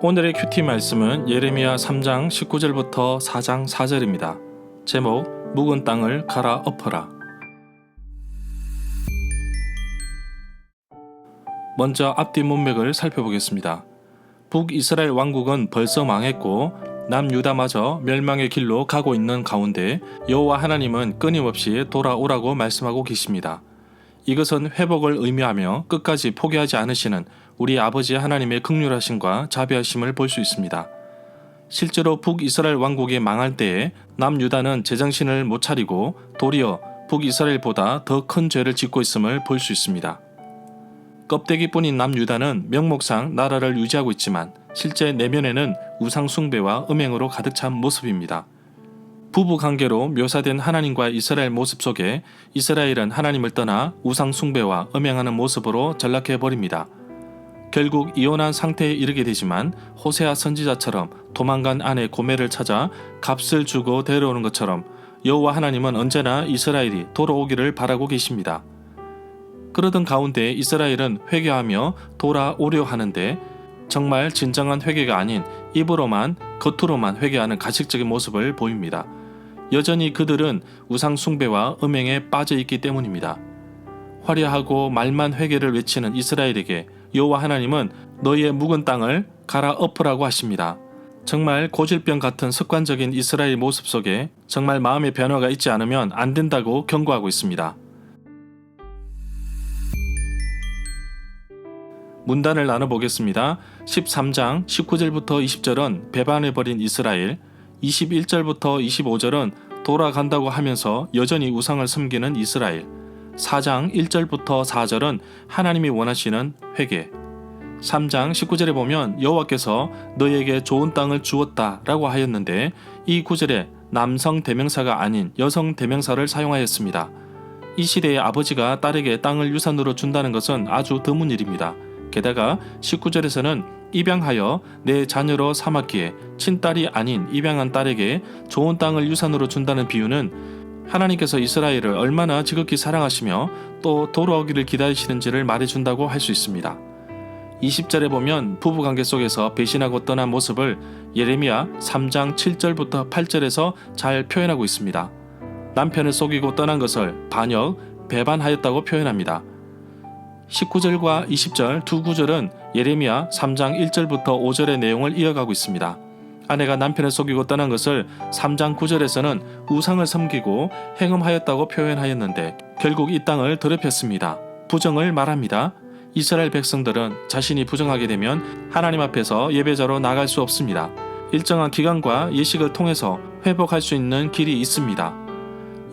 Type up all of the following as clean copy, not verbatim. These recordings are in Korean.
오늘의 큐티 말씀은 예레미야 3장 19절부터 4장 4절입니다. 제목 묵은 땅을 갈아 엎어라. 먼저 앞뒤 문맥을 살펴보겠습니다. 북이스라엘 왕국은 벌써 망했고 남유다마저 멸망의 길로 가고 있는 가운데 여호와 하나님은 끊임없이 돌아오라고 말씀하고 계십니다. 이것은 회복을 의미하며 끝까지 포기하지 않으시는 우리 아버지 하나님의 긍휼하심과 자비하심을 볼 수 있습니다. 실제로 북이스라엘 왕국이 망할 때에 남유다는 제정신을 못 차리고 도리어 북이스라엘보다 더 큰 죄를 짓고 있음을 볼 수 있습니다. 껍데기뿐인 남유다는 명목상 나라를 유지하고 있지만 실제 내면에는 우상 숭배와 음행으로 가득 찬 모습입니다. 부부관계로 묘사된 하나님과 이스라엘 모습 속에 이스라엘은 하나님을 떠나 우상 숭배와 음행하는 모습으로 전락해버립니다. 결국 이혼한 상태에 이르게 되지만 호세아 선지자처럼 도망간 아내 고멜을 찾아 값을 주고 데려오는 것처럼 여호와 하나님은 언제나 이스라엘이 돌아오기를 바라고 계십니다. 그러던 가운데 이스라엘은 회개하며 돌아오려 하는데 정말 진정한 회개가 아닌 입으로만 겉으로만 회개하는 가식적인 모습을 보입니다. 여전히 그들은 우상 숭배와 음행에 빠져 있기 때문입니다. 화려하고 말만 회개를 외치는 이스라엘에게 여호와 하나님은 너희의 묵은 땅을 갈아 엎으라고 하십니다. 정말 고질병 같은 습관적인 이스라엘 모습 속에 정말 마음의 변화가 있지 않으면 안 된다고 경고하고 있습니다. 문단을 나눠보겠습니다. 13장 19절부터 20절은 배반해버린 이스라엘, 21절부터 25절은 돌아간다고 하면서 여전히 우상을 섬기는 이스라엘, 4장 1절부터 4절은 하나님이 원하시는 회개, 3장 19절에 보면 여호와께서 너희에게 좋은 땅을 주었다 라고 하였는데 이 구절에 남성 대명사가 아닌 여성 대명사를 사용하였습니다. 이 시대의 아버지가 딸에게 땅을 유산으로 준다는 것은 아주 드문 일입니다. 게다가 19절에서는 입양하여 내 자녀로 삼았기에 친딸이 아닌 입양한 딸에게 좋은 땅을 유산으로 준다는 비유는 하나님께서 이스라엘을 얼마나 지극히 사랑하시며 또 돌아오기를 기다리시는지를 말해준다고 할 수 있습니다. 20절에 보면 부부관계 속에서 배신하고 떠난 모습을 예레미야 3장 7절부터 8절에서 잘 표현하고 있습니다. 남편을 속이고 떠난 것을 반역, 배반하였다고 표현합니다. 19절과 20절 두 구절은 예레미야 3장 1절부터 5절의 내용을 이어가고 있습니다. 아내가 남편을 속이고 떠난 것을 3장 9절에서는 우상을 섬기고 행음하였다고 표현하였는데 결국 이 땅을 더럽혔습니다. 부정을 말합니다. 이스라엘 백성들은 자신이 부정하게 되면 하나님 앞에서 예배자로 나갈 수 없습니다. 일정한 기간과 예식을 통해서 회복할 수 있는 길이 있습니다.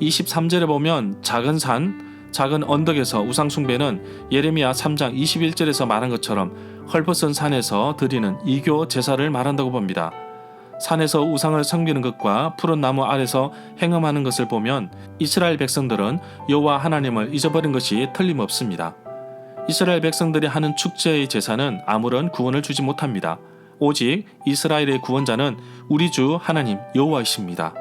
23절에 보면 작은 산, 작은 언덕에서 우상숭배는 예레미야 3장 21절에서 말한 것처럼 헐벗은 산에서 드리는 이교 제사를 말한다고 봅니다. 산에서 우상을 섬기는 것과 푸른 나무 아래서 행음하는 것을 보면 이스라엘 백성들은 여호와 하나님을 잊어버린 것이 틀림없습니다. 이스라엘 백성들이 하는 축제의 제사는 아무런 구원을 주지 못합니다. 오직 이스라엘의 구원자는 우리 주 하나님 여호와이십니다.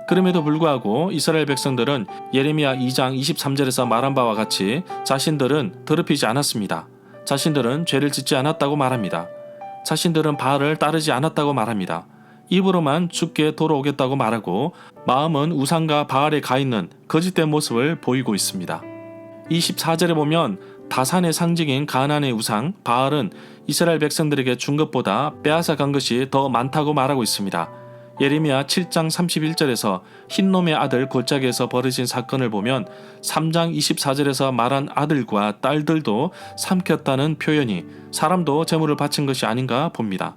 그럼에도 불구하고 이스라엘 백성들은 예레미야 2장 23절에서 말한 바와 같이 자신들은 더럽히지 않았습니다. 자신들은 죄를 짓지 않았다고 말합니다. 자신들은 바알을 따르지 않았다고 말합니다. 입으로만 주께 돌아오겠다고 말하고 마음은 우상과 바알에 가 있는 거짓된 모습을 보이고 있습니다. 24절에 보면 다산의 상징인 가나안의 우상 바알은 이스라엘 백성들에게 준 것보다 빼앗아 간 것이 더 많다고 말하고 있습니다. 예레미야 7장 31절에서 흰놈의 아들 골짜기에서 벌어진 사건을 보면 3장 24절에서 말한 아들과 딸들도 삼켰다는 표현이 사람도 제물을 바친 것이 아닌가 봅니다.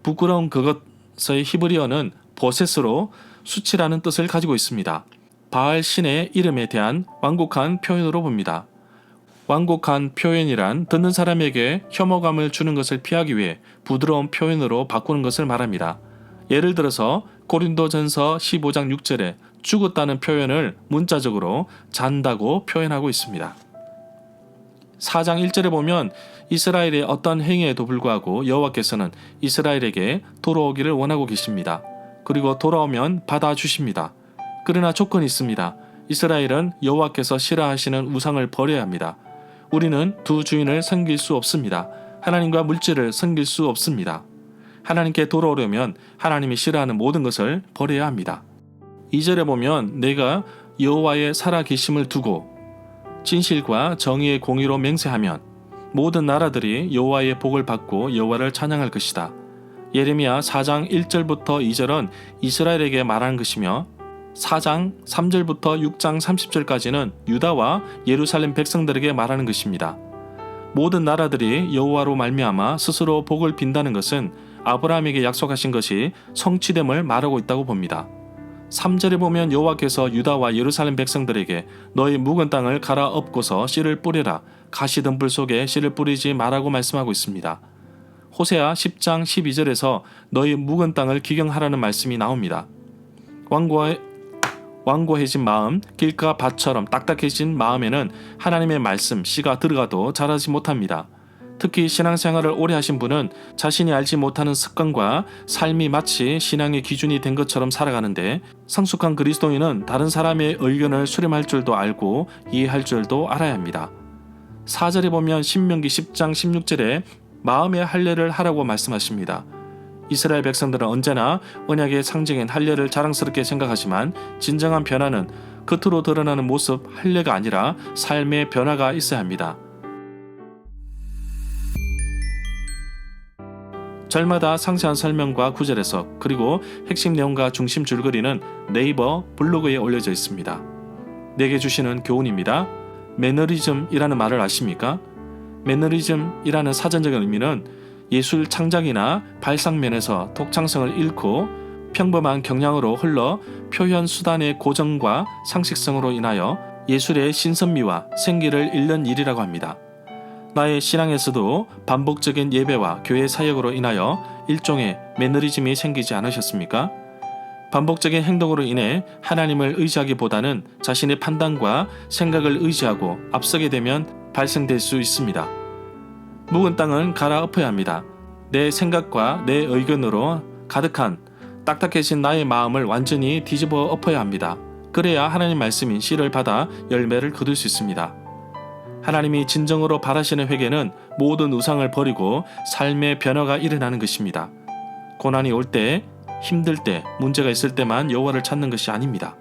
부끄러운 그것의 히브리어는 보셋으로 수치라는 뜻을 가지고 있습니다. 바알 신의 이름에 대한 완곡한 표현으로 봅니다. 완곡한 표현이란 듣는 사람에게 혐오감을 주는 것을 피하기 위해 부드러운 표현으로 바꾸는 것을 말합니다. 예를 들어서 고린도전서 15장 6절에 죽었다는 표현을 문자적으로 잔다고 표현하고 있습니다. 4장 1절에 보면 이스라엘의 어떤 행위에도 불구하고 여호와께서는 이스라엘에게 돌아오기를 원하고 계십니다. 그리고 돌아오면 받아주십니다. 그러나 조건이 있습니다. 이스라엘은 여호와께서 싫어하시는 우상을 버려야 합니다. 우리는 두 주인을 섬길 수 없습니다. 하나님과 물질을 섬길 수 없습니다. 하나님께 돌아오려면 하나님이 싫어하는 모든 것을 버려야 합니다. 2절에 보면 내가 여호와의 살아계심을 두고 진실과 정의의 공의로 맹세하면 모든 나라들이 여호와의 복을 받고 여호와를 찬양할 것이다. 예레미야 4장 1절부터 2절은 이스라엘에게 말하는 것이며 4장 3절부터 6장 30절까지는 유다와 예루살렘 백성들에게 말하는 것입니다. 모든 나라들이 여호와로 말미암아 스스로 복을 빈다는 것은 아브라함에게 약속하신 것이 성취됨을 말하고 있다고 봅니다. 3절에 보면 여호와께서 유다와 예루살렘 백성들에게 너희 묵은 땅을 갈아엎고서 씨를 뿌리라. 가시덤불 속에 씨를 뿌리지 말라고 말씀하고 있습니다. 호세아 10장 12절에서 너희 묵은 땅을 기경하라는 말씀이 나옵니다. 완고해진 마음, 길가 밭처럼 딱딱해진 마음에는 하나님의 말씀, 씨가 들어가도 자라지 못합니다. 특히 신앙생활을 오래 하신 분은 자신이 알지 못하는 습관과 삶이 마치 신앙의 기준이 된 것처럼 살아가는데, 성숙한 그리스도인은 다른 사람의 의견을 수렴할 줄도 알고 이해할 줄도 알아야 합니다. 4절에 보면 신명기 10장 16절에 마음의 할례를 하라고 말씀하십니다. 이스라엘 백성들은 언제나 언약의 상징인 할례를 자랑스럽게 생각하지만 진정한 변화는 겉으로 드러나는 모습 할례가 아니라 삶의 변화가 있어야 합니다. 절마다 상세한 설명과 구절에서 그리고 핵심 내용과 중심 줄거리는 네이버 블로그에 올려져 있습니다. 내게 주시는 교훈입니다. 매너리즘이라는 말을 아십니까? 매너리즘이라는 사전적인 의미는 예술 창작이나 발상면에서 독창성을 잃고 평범한 경향으로 흘러 표현 수단의 고정과 상식성으로 인하여 예술의 신선미와 생기를 잃는 일이라고 합니다. 나의 신앙에서도 반복적인 예배와 교회 사역으로 인하여 일종의 매너리즘이 생기지 않으셨습니까? 반복적인 행동으로 인해 하나님을 의지하기보다는 자신의 판단과 생각을 의지하고 앞서게 되면 발생될 수 있습니다. 묵은 땅은 갈아엎어야 합니다. 내 생각과 내 의견으로 가득한 딱딱해진 나의 마음을 완전히 뒤집어 엎어야 합니다. 그래야 하나님 말씀인 씨를 받아 열매를 거둘 수 있습니다. 하나님이 진정으로 바라시는 회개는 모든 우상을 버리고 삶의 변화가 일어나는 것입니다. 고난이 올 때, 힘들 때, 문제가 있을 때만 여호와를 찾는 것이 아닙니다.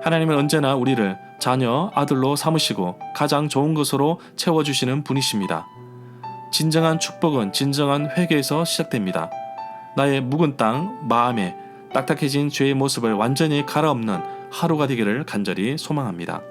하나님은 언제나 우리를 자녀, 아들로 삼으시고 가장 좋은 것으로 채워주시는 분이십니다. 진정한 축복은 진정한 회개에서 시작됩니다. 나의 묵은 땅, 마음에 딱딱해진 죄의 모습을 완전히 갈아엎는 하루가 되기를 간절히 소망합니다.